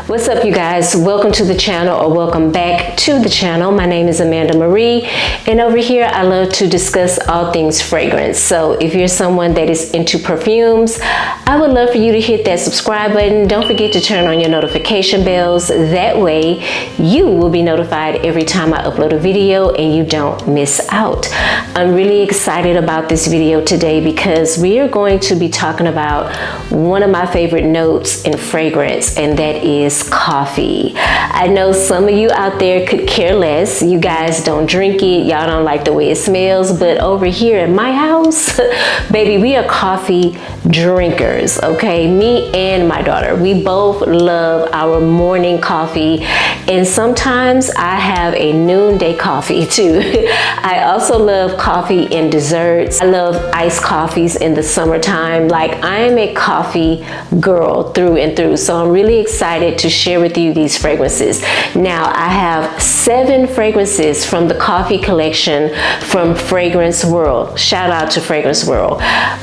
What's up, you guys? Welcome to the channel, or welcome back to the channel. My name is Amanda Marie, and over here I love to discuss all things fragrance. So if you're someone that is into perfumes, I would love for you to hit that subscribe button. Don't forget to turn on your notification bells. That way you will be notified every time I upload a video and you don't miss out. I'm really excited about this video today because we are going to be talking about one of my favorite notes in fragrance, and that is coffee. I know some of you out there could care less. You guys don't drink it, y'all don't like the way it smells, but over here at my house, baby, we are coffee drinkers, okay? Me and my daughter, we both love our morning coffee, and sometimes I have a noonday coffee too. I also love coffee in desserts. I love iced coffees in the summertime. Like, I am a coffee girl through and through, so I'm really excited to share with you these fragrances. Now, I have 7 fragrances from the coffee collection from Fragrance World. Shout out to Fragrance World.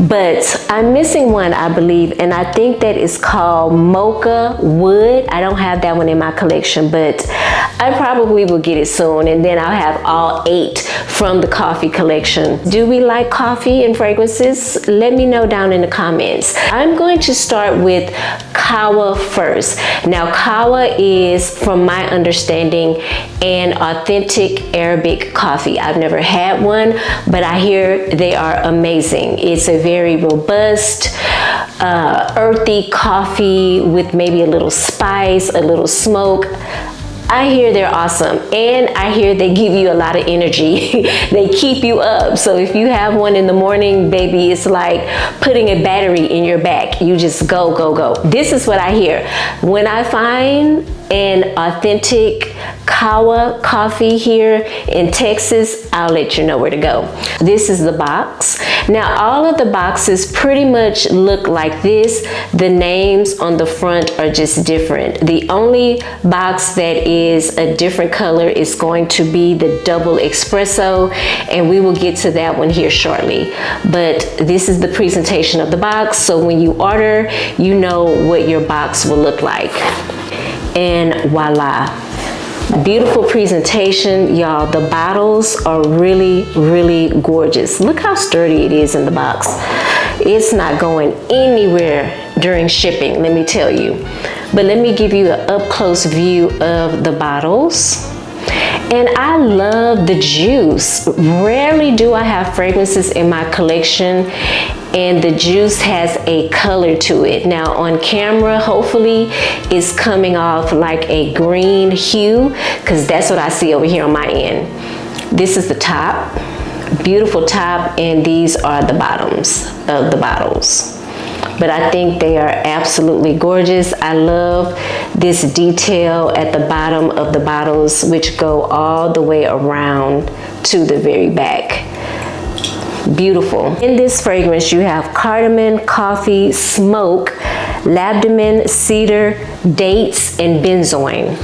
But I'm missing one, I believe, and I think that is called Mocha Wood. I don't have that one in my collection, but I probably will get it soon, and then I'll have all 8 from the coffee collection. Do we like coffee and fragrances? Let me know down in the comments. I'm going to start with Qawha first. Now, Qawha is, from my understanding, an authentic Arabic coffee. I've never had one, but I hear they are amazing. It's a very robust, earthy coffee with maybe a little spice, a little smoke. I hear they're awesome, and I hear they give you a lot of energy. They keep you up. So if you have one in the morning, baby, it's like putting a battery in your back. You just go, go, go. This is what I hear. When I find an authentic Qawha coffee here in Texas, I'll let you know where to go. This is the box. Now, all of the boxes pretty much look like this. The names on the front are just different. The only box that is a different color is going to be the double espresso, and we will get to that one here shortly. But this is the presentation of the box, so when you order, you know what your box will look like. And voila, beautiful presentation, y'all. The bottles are really, really gorgeous. Look how sturdy it is in the box. It's not going anywhere during shipping, let me tell you. But let me give you an up-close view of the bottles. And I love the juice. Rarely do I have fragrances in my collection and the juice has a color to it. Now, on camera, hopefully it's coming off like a green hue, because that's what I see over here on my end. This is the top, beautiful top, and these are the bottoms of the bottles. But I think they are absolutely gorgeous. I love this detail at the bottom of the bottles, which go all the way around to the very back. Beautiful. In this fragrance, you have cardamom, coffee, smoke, labdanum, cedar, dates, and benzoin.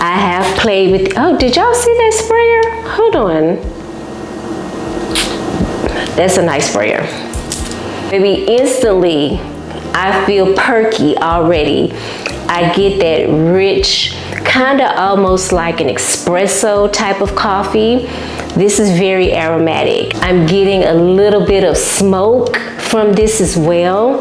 I have played with, oh, did y'all see that sprayer? Hold on. That's a nice sprayer. Maybe instantly, I feel perky already. I get that rich, kind of almost like an espresso type of coffee. This is very aromatic. I'm getting a little bit of smoke from this as well.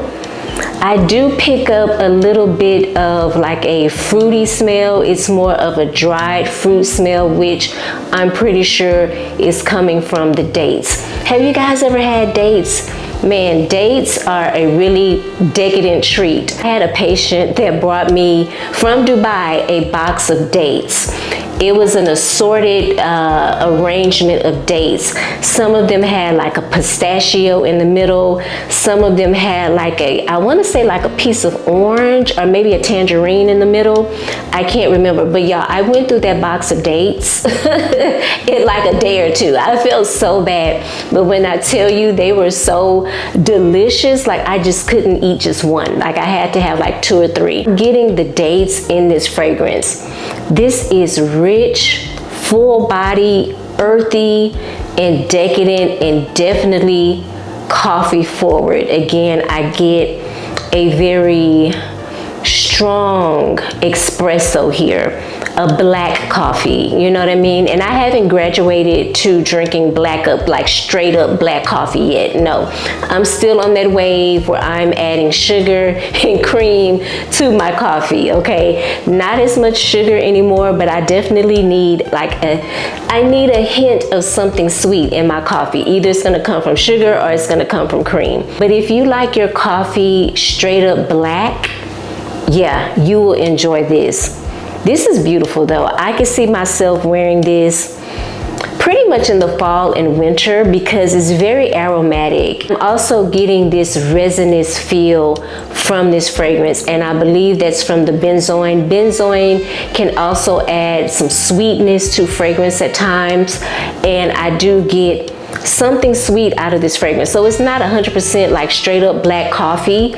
I do pick up a little bit of like a fruity smell. It's more of a dried fruit smell, which I'm pretty sure is coming from the dates. Have you guys ever had dates? Man, dates are a really decadent treat. I had a patient that brought me from Dubai a box of dates. It was an assorted arrangement of dates. Some of them had like a pistachio in the middle. Some of them had like a, I want to say like a piece of orange or maybe a tangerine in the middle. I can't remember, but y'all, I went through that box of dates in like a day or two. I felt so bad, but when I tell you they were so delicious, like I just couldn't eat just one. Like I had to have like 2 or 3. Getting the dates in this fragrance. This is rich, full body, earthy, and decadent, and definitely coffee forward. Again, I get a very strong strong espresso here, a black coffee, you know what I mean? And I haven't graduated to drinking black up, like straight up black coffee yet. No, I'm still on that wave where I'm adding sugar and cream to my coffee, okay? Not as much sugar anymore, but I definitely need I need a hint of something sweet in my coffee. Either it's gonna come from sugar or it's gonna come from cream. But if you like your coffee straight up black, yeah, you will enjoy this. This is beautiful though. I can see myself wearing this pretty much in the fall and winter because it's very aromatic. I'm also getting this resinous feel from this fragrance, and I believe that's from the benzoin. Benzoin can also add some sweetness to fragrance at times, and I do get something sweet out of this fragrance. So it's not 100% like straight up black coffee.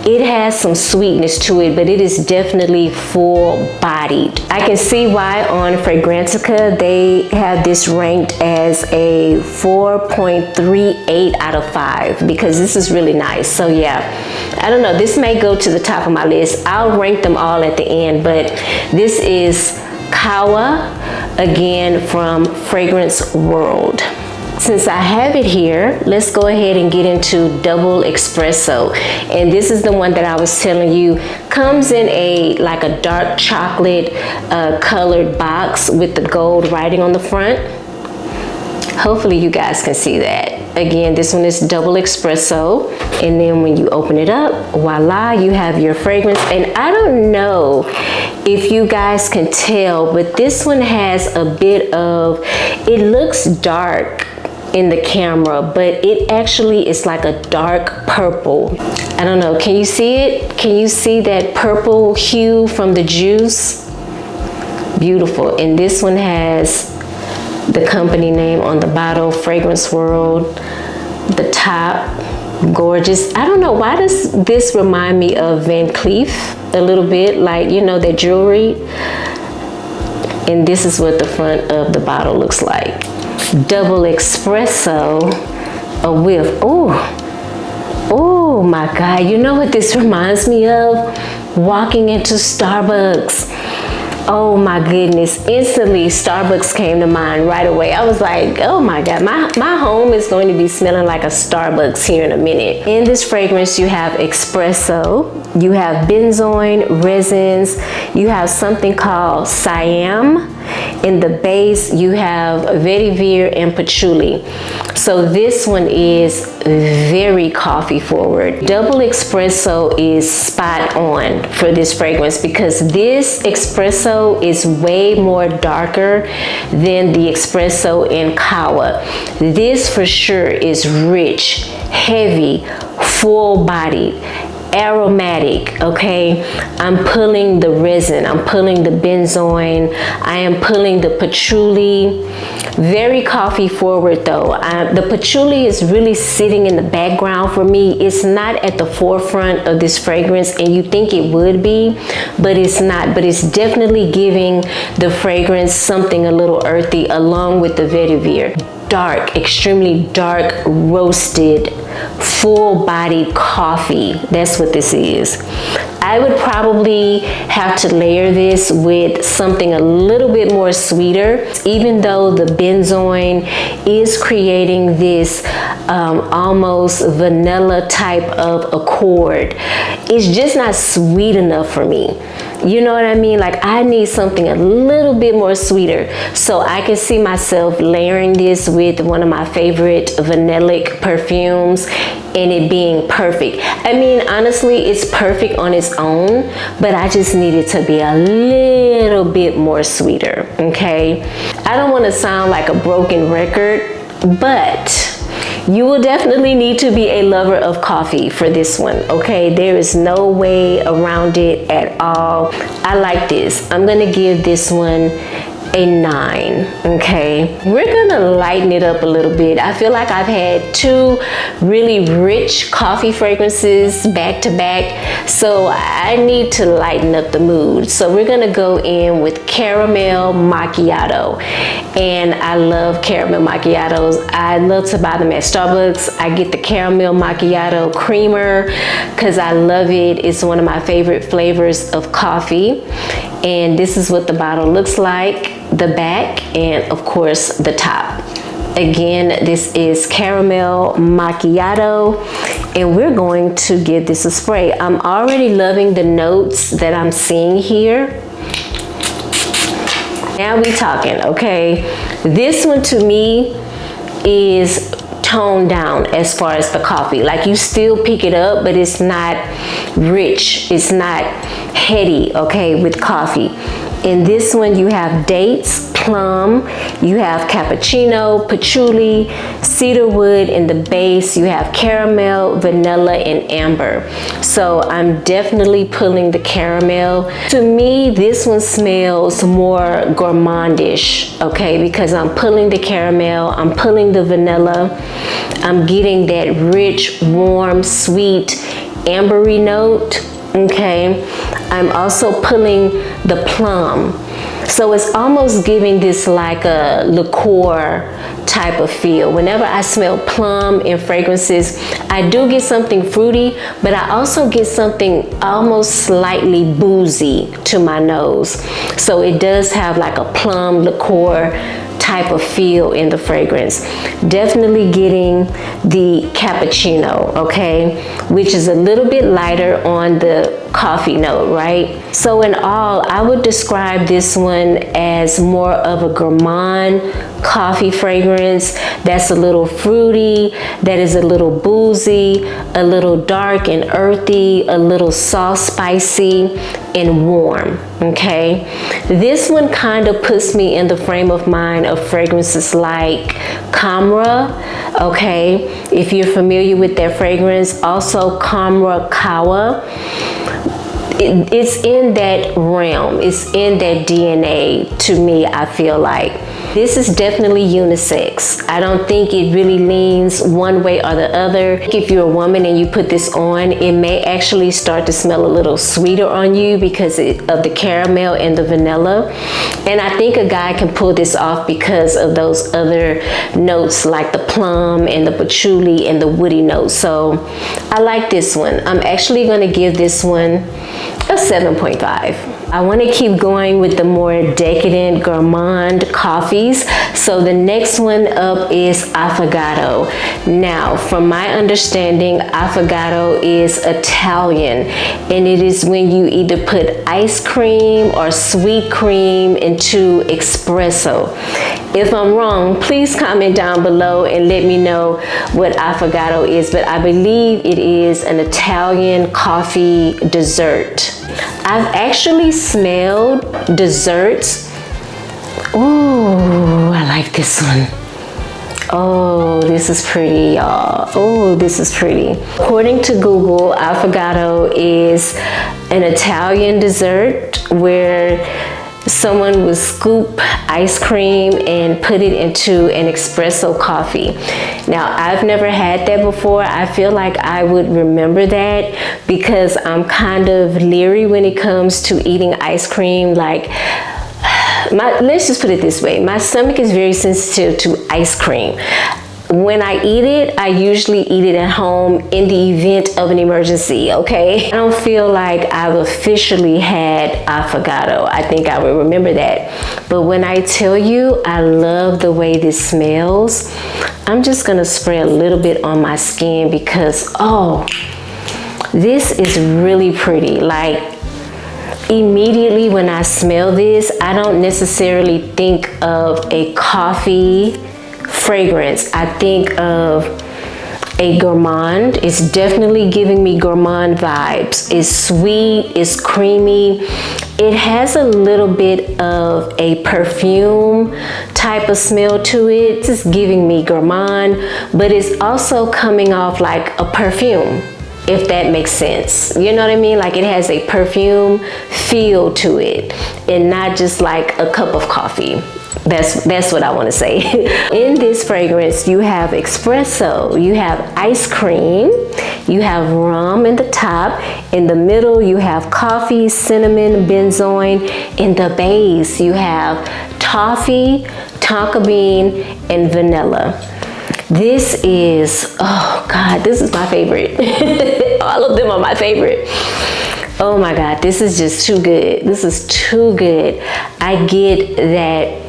It has some sweetness to it, but it is definitely full bodied. I can see why on Fragrantica they have this ranked as a 4.38 out of 5 because this is really nice. So yeah, I don't know, this may go to the top of my list. I'll rank them all at the end, but this is Qawha, again from Fragrance World. Since I have it here, let's go ahead and get into Double Espresso. And this is the one that I was telling you comes in like a dark chocolate colored box with the gold writing on the front. Hopefully you guys can see that. Again, this one is Double Espresso. And then when you open it up, voila, you have your fragrance. And I don't know if you guys can tell, but this one has a bit of, it looks dark in the camera, but it actually is like a dark purple. I don't know, can you see it? Can you see that purple hue from the juice? Beautiful. And this one has the company name on the bottle, Fragrance World. The top, gorgeous. I don't know, why does this remind me of Van Cleef a little bit, like, you know, their jewelry. And this is what the front of the bottle looks like. Double Espresso, a whiff. Oh my God, you know what this reminds me of? Walking into Starbucks. Oh my goodness, instantly Starbucks came to mind right away. I was like, oh my God, my home is going to be smelling like a Starbucks here in a minute. In this fragrance, you have espresso, you have benzoin, resins, you have something called Siam. In the base, you have vetiver and patchouli. So this one is very coffee forward. Double Espresso is spot on for this fragrance because this espresso is way more darker than the espresso in Qawha. This for sure is rich, heavy, full-bodied, aromatic, okay? I'm pulling the resin, I'm pulling the benzoin, I am pulling the patchouli. Very coffee forward though. The patchouli is really sitting in the background for me. It's not at the forefront of this fragrance, and you think it would be, but it's not. But it's definitely giving the fragrance something a little earthy along with the vetiver. Dark, extremely dark, roasted, full-bodied coffee. That's what this is. I would probably have to layer this with something a little bit more sweeter, even though the benzoin is creating this almost vanilla type of accord. It's just not sweet enough for me. You know what I mean? Like, I need something a little bit more sweeter. So I can see myself layering this with one of my favorite vanillic perfumes and it being perfect. I mean, honestly, it's perfect on its own, but I just need it to be a little bit more sweeter, okay? I don't want to sound like a broken record, but you will definitely need to be a lover of coffee for this one, okay? There is no way around it at all. I like this. I'm gonna give this one a 9, okay? We're gonna lighten it up a little bit. I feel like I've had 2 really rich coffee fragrances back to back, so I need to lighten up the mood. So we're gonna go in with Caramel Macchiato. and I love caramel macchiatos. I love to buy them at Starbucks. I get the caramel macchiato creamer because I love it. It's one of my favorite flavors of coffee. And this is what the bottle looks like, the back, and of course the top. Again, this is caramel macchiato, and we're going to give this a spray. I'm already loving the notes that I'm seeing here. Now we talking, okay? This one to me is toned down as far as the coffee. Like, you still pick it up, but it's not rich. It's not heady, okay, with coffee. In this one, you have dates, plum, you have cappuccino, patchouli, cedarwood in the base, you have caramel, vanilla, and amber. So I'm definitely pulling the caramel. To me, this one smells more gourmandish, okay, because I'm pulling the caramel, I'm pulling the vanilla, I'm getting that rich, warm, sweet, ambery note. Okay, I'm also pulling the plum. So it's almost giving this like a liqueur type of feel. Whenever I smell plum in fragrances, I do get something fruity, but I also get something almost slightly boozy to my nose. So it does have like a plum liqueur type of feel in the fragrance. Definitely getting the cappuccino, okay, which is a little bit lighter on the coffee note, right? So in all, I would describe this one as more of a gourmand coffee fragrance that's a little fruity, that is a little boozy, a little dark and earthy, a little soft, spicy, and warm, okay? This one kind of puts me in the frame of mind of fragrances like Qawha, okay? If you're familiar with that fragrance, also Qawha. It's in that realm, it's in that DNA to me, I feel like. This is definitely unisex. I don't think it really leans one way or the other. If you're a woman and you put this on, it may actually start to smell a little sweeter on you because of the caramel and the vanilla. And I think a guy can pull this off because of those other notes like the plum and the patchouli and the woody notes. So I like this one. I'm actually gonna give this one a 7.5. I want to keep going with the more decadent gourmand coffees. So the next one up is Affogato. Now, from my understanding, Affogato is Italian, and it is when you either put ice cream or sweet cream into espresso. If I'm wrong, please comment down below and let me know what Affogato is, but I believe it is an Italian coffee dessert. I've actually smelled desserts. Ooh, I like this one. Oh, this is pretty, y'all. Oh, this is pretty. According to Google, Affogato is an Italian dessert where someone would scoop ice cream and put it into an espresso coffee. Now, I've never had that before. I feel like I would remember that because I'm kind of leery when it comes to eating ice cream. Like, let's just put it this way. My stomach is very sensitive to ice cream. When I eat it, I usually eat it at home in the event of an emergency, okay? I don't feel like I've officially had Affogato. I think I will remember that. But when I tell you I love the way this smells, I'm just gonna spray a little bit on my skin because, oh, this is really pretty. Like, immediately when I smell this, I don't necessarily think of a coffee fragrance. I think of a gourmand. It's definitely giving me gourmand vibes. It's sweet, it's creamy. It has a little bit of a perfume type of smell to it. It's giving me gourmand, but it's also coming off like a perfume, if that makes sense. You know what I mean? Like, it has a perfume feel to it and not just like a cup of coffee. That's what I want to say. In this fragrance, you have espresso, you have ice cream, you have rum in the top, in the middle you have coffee, cinnamon, benzoin, in the base you have toffee, tonka bean, and vanilla. This is, oh God, this is my favorite. All of them are my favorite. Oh my God, this is just too good. This is too good. I get that.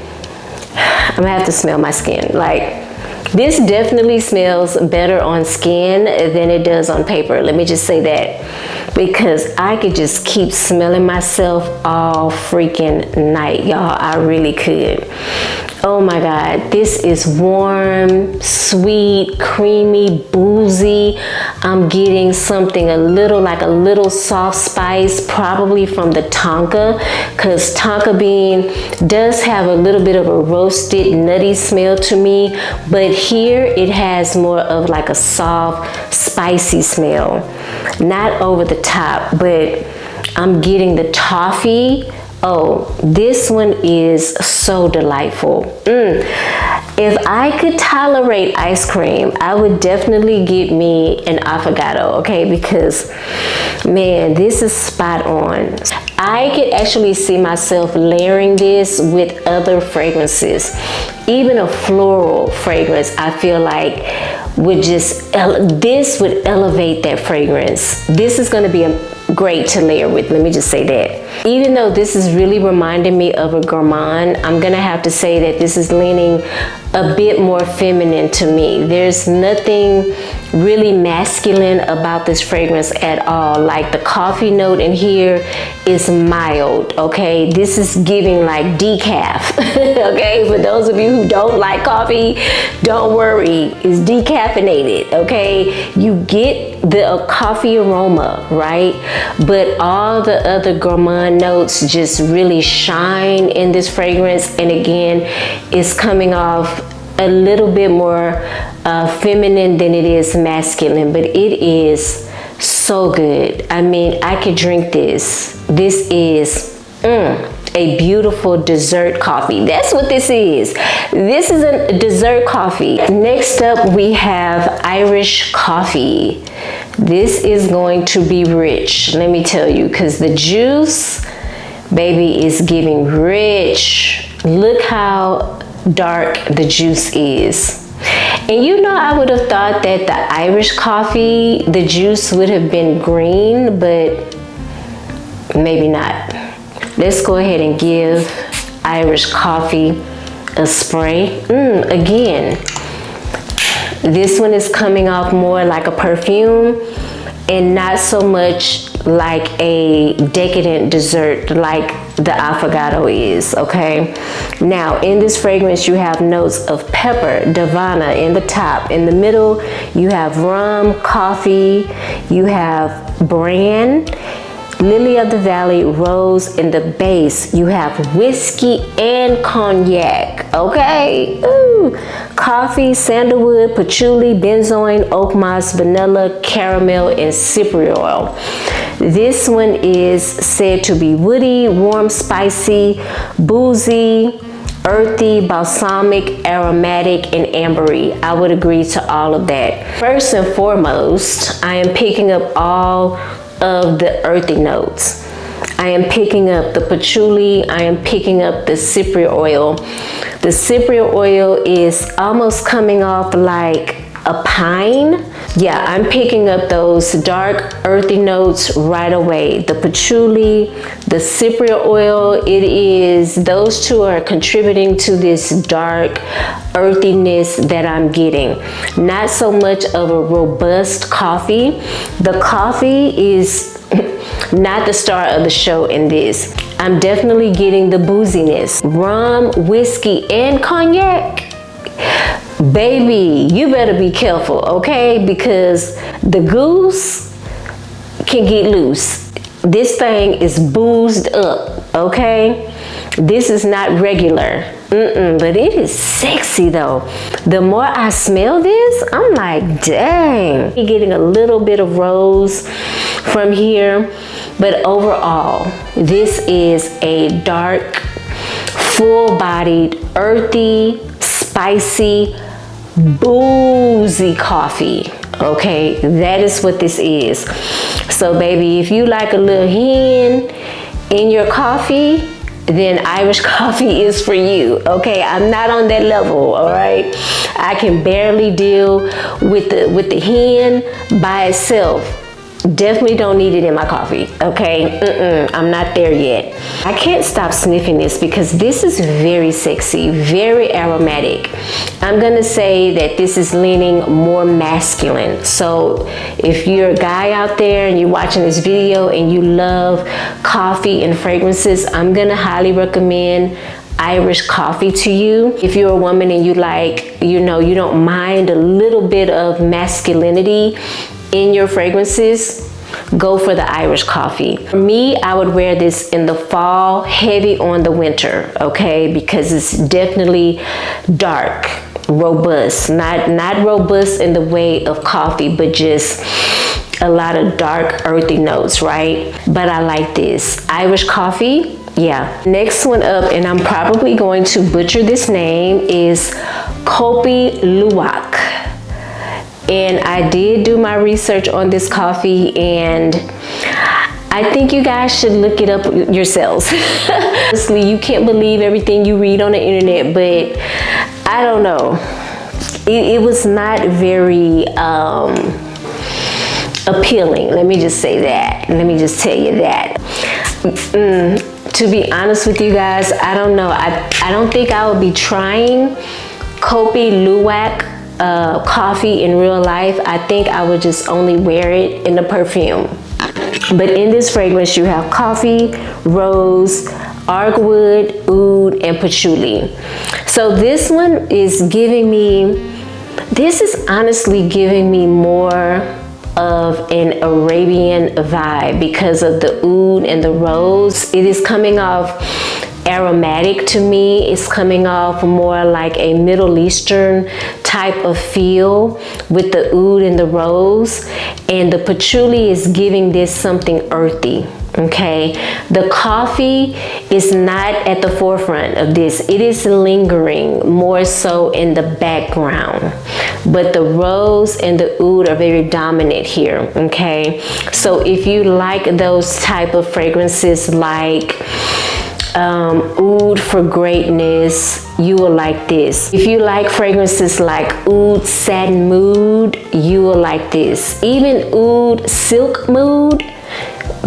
I'm gonna have to smell my skin. Like, this definitely smells better on skin than it does on paper. Let me just say that, because I could just keep smelling myself all freaking night, y'all. I really could. Oh my God, this is warm, sweet, creamy, boozy. I'm getting something a little soft spice, probably from the tonka, because tonka bean does have a little bit of a roasted, nutty smell to me, but here it has more of like a soft, spicy smell. Not over the top, but I'm getting the toffee. Oh, this one is so delightful. If I could tolerate ice cream, I would definitely get me an Affogato, okay? Because, man, this is spot on. I could actually see myself layering this with other fragrances. Even a floral fragrance, I feel like this would elevate that fragrance. This is gonna be great to layer with, let me just say that. Even though this is really reminding me of a gourmand, I'm gonna have to say that this is leaning a bit more feminine to me. There's nothing really masculine about this fragrance at all. Like, the coffee note in here is mild, okay? This is giving like decaf, okay? For those of you who don't like coffee, don't worry, it's decaffeinated, okay? You get the coffee aroma, right? But all the other gourmand notes just really shine in this fragrance. And again, it's coming off a little bit more feminine than it is masculine, but it is so good. I mean, I could drink this. This is a beautiful dessert coffee. That's what this is. This is a dessert coffee. Next up, we have Irish coffee. This is going to be rich, let me tell you, because the juice, baby, is giving rich. Look how dark the juice is. And you know, I would have thought that the Irish coffee, the juice would have been green, but maybe not. Let's go ahead and give Irish coffee a spray. Again, this one is coming off more like a perfume and not so much like a decadent dessert like the Affogato is, okay? Now, in this fragrance, you have notes of pepper, Davana in the top. In the middle, you have rum, coffee, you have Brandt, Lily of the Valley, rose. In the base, you have whiskey and cognac, okay? Ooh. Coffee, sandalwood, patchouli, benzoin, oak moss, vanilla, caramel, and cypriot oil. This one is said to be woody, warm, spicy, boozy, earthy, balsamic, aromatic, and ambery. I would agree to all of that. First and foremost, I am picking up all of the earthy notes. I am picking up the patchouli. I am picking up the cypriot oil. The cypriot oil is almost coming off like a pine. Yeah, I'm picking up those dark earthy notes right away. The patchouli, the cypriot oil, those two are contributing to this dark earthiness that I'm getting. Not so much of a robust coffee. The coffee is not the star of the show in this. I'm definitely getting the booziness. Rum, whiskey, and cognac. Baby, you better be careful, okay? Because the goose can get loose. This thing is boozed up, okay? This is not regular, but it is sexy though. The more I smell this, I'm like, dang. You're getting a little bit of rose from here, but overall, this is a dark, full-bodied, earthy, spicy, boozy coffee. Okay, that is what this is. So baby, if you like a little hen in your coffee, then Irish coffee is for you. Okay, I'm not on that level. All right, I can barely deal with the hen by itself. Definitely don't need it in my coffee. Okay, I'm not there yet. I can't stop sniffing this because this is very sexy, very aromatic. I'm gonna say that this is leaning more masculine. So if you're a guy out there and you're watching this video and you love coffee and fragrances, I'm gonna highly recommend Irish coffee to you. If you're a woman and you like, you know, you don't mind a little bit of masculinity in your fragrances, go for the Irish coffee. For me, I would wear this in the fall, heavy on the winter, okay? Because it's definitely dark, robust, not robust in the way of coffee, but just a lot of dark, earthy notes, right? But I like this. Irish coffee, yeah. Next one up, and I'm probably going to butcher this name, is Kopi Luwak. And I did do my research on this coffee, and I think you guys should look it up yourselves. Honestly, you can't believe everything you read on the internet, but I don't know. It was not very appealing. Let me just say that. Let me just tell you that. To be honest with you guys, I don't know. I don't think I would be trying Kopi Luwak coffee in real life. I think I would just only wear it in the perfume. But in this fragrance, you have coffee, rose, argwood, oud, and patchouli. So this one is giving me, this is honestly giving me more of an Arabian vibe because of the oud and the rose. It is coming off aromatic to me. It's coming off more like a Middle Eastern type of feel with the oud and the rose, and the patchouli is giving this something earthy. Okay, the coffee is not at the forefront of this. It is lingering more so in the background, but the rose and the oud are very dominant here. Okay, so if you like those type of fragrances like oud for greatness, you will like this. If you like fragrances like oud satin mood, you will like this. Even oud silk mood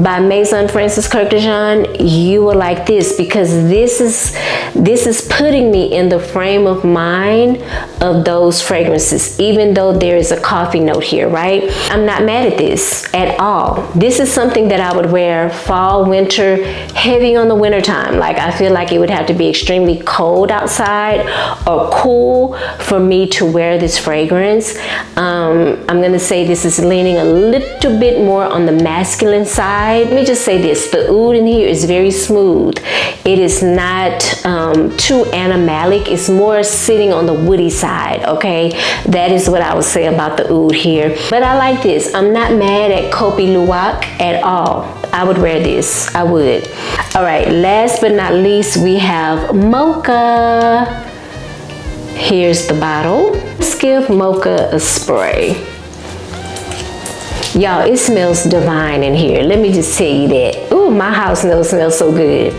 by Maison Francis Kurkdjian, you will like this, because this is putting me in the frame of mind of those fragrances, even though there is a coffee note here, right? I'm not mad at this at all. This is something that I would wear fall, winter, heavy on the winter time. Like, I feel like it would have to be extremely cold outside or cool for me to wear this fragrance. I'm gonna say this is leaning a little bit more on the masculine side. Let me just say this, the oud in here is very smooth. It is not too animalic. It's more sitting on the woody side, okay? That is what I would say about the oud here. But I like this. I'm not mad at Kopi Luwak at all. I would wear this, I would. All right, last but not least, we have Mocha. Here's the bottle. Let's give Mocha a spray. Y'all, it smells divine in here. Let me just tell you that. Ooh, my house smells so good.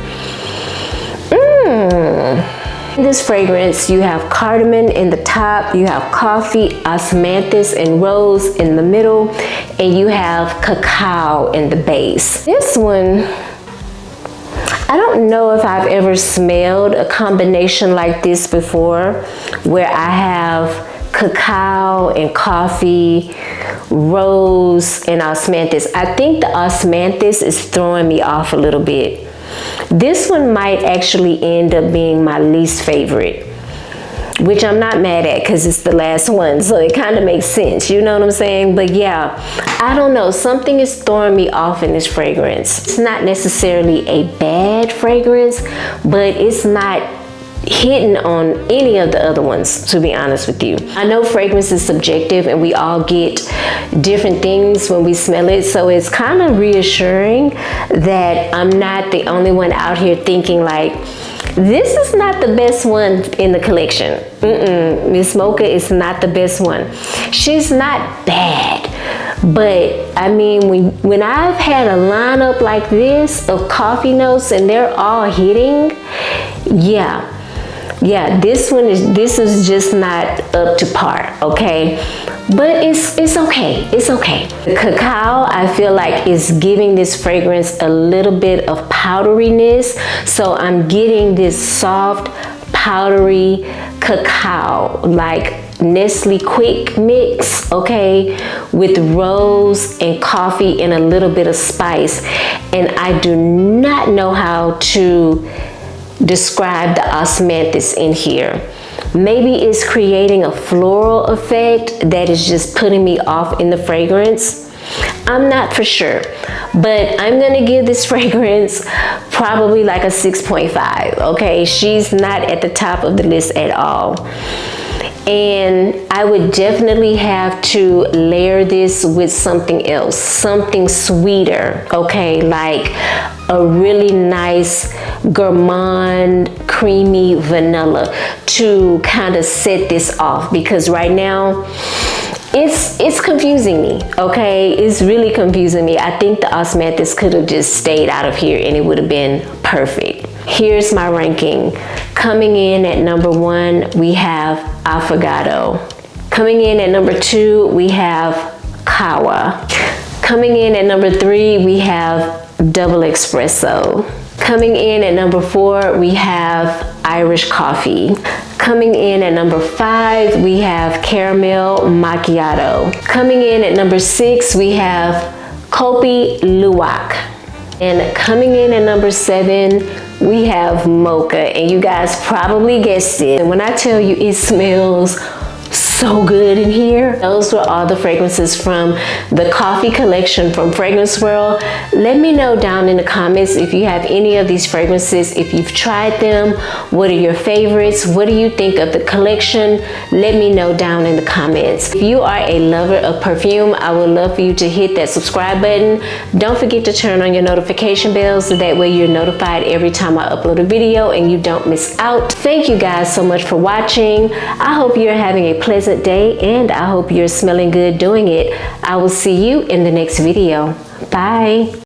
In this fragrance, you have cardamom in the top, you have coffee, osmanthus, and rose in the middle, and you have cacao in the base. This one, I don't know if I've ever smelled a combination like this before, where I have cacao and coffee, rose and osmanthus. I think the osmanthus is throwing me off a little bit. This one might actually end up being my least favorite, which I'm not mad at because it's the last one, so it kind of makes sense, you know what I'm saying? But yeah, I don't know, something is throwing me off in this fragrance. It's not necessarily a bad fragrance, but it's not hitting on any of the other ones, to be honest with you. I know fragrance is subjective and we all get different things when we smell it, so it's kind of reassuring that I'm not the only one out here thinking like, this is not the best one in the collection. Miss Mocha is not the best one. She's not bad, But I mean, when I've had a lineup like this of coffee notes and they're all hitting, yeah, this is just not up to par, okay? But it's okay, it's okay. The cacao, I feel like, is giving this fragrance a little bit of powderiness. So I'm getting this soft, powdery cacao, like Nestle Quick mix, okay, with rose and coffee and a little bit of spice. And I do not know how to describe the osmanthus in here. Maybe it's creating a floral effect that is just putting me off in the fragrance. I'm not for sure, but I'm gonna give this fragrance probably like a 6.5, okay? She's not at the top of the list at all. And I would definitely have to layer this with something else, something sweeter, okay? Like a really nice gourmand creamy vanilla to kind of set this off, because right now it's confusing me, okay? It's really confusing me. I think the osmanthus could have just stayed out of here and it would have been perfect. Here's my ranking. Coming in at number 1, we have Affogato. Coming in at number 2, we have Qawha. Coming in at number 3, we have Double Expresso. Coming in at number 4, we have Irish Coffee. Coming in at number 5, we have Caramel Macchiato. Coming in at number 6, we have Kopi Luwak. And coming in at number 7, we have Mocha. And you guys probably guessed it. And when I tell you it smells so good in here. Those were all the fragrances from the coffee collection from Fragrance World. Let me know down in the comments if you have any of these fragrances, if you've tried them, what are your favorites, what do you think of the collection? Let me know down in the comments. If you are a lover of perfume, I would love for you to hit that subscribe button. Don't forget to turn on your notification bell so that way you're notified every time I upload a video and you don't miss out. Thank you guys so much for watching. I hope you're having a pleasant day and I hope you're smelling good doing it. I will see you in the next video. Bye.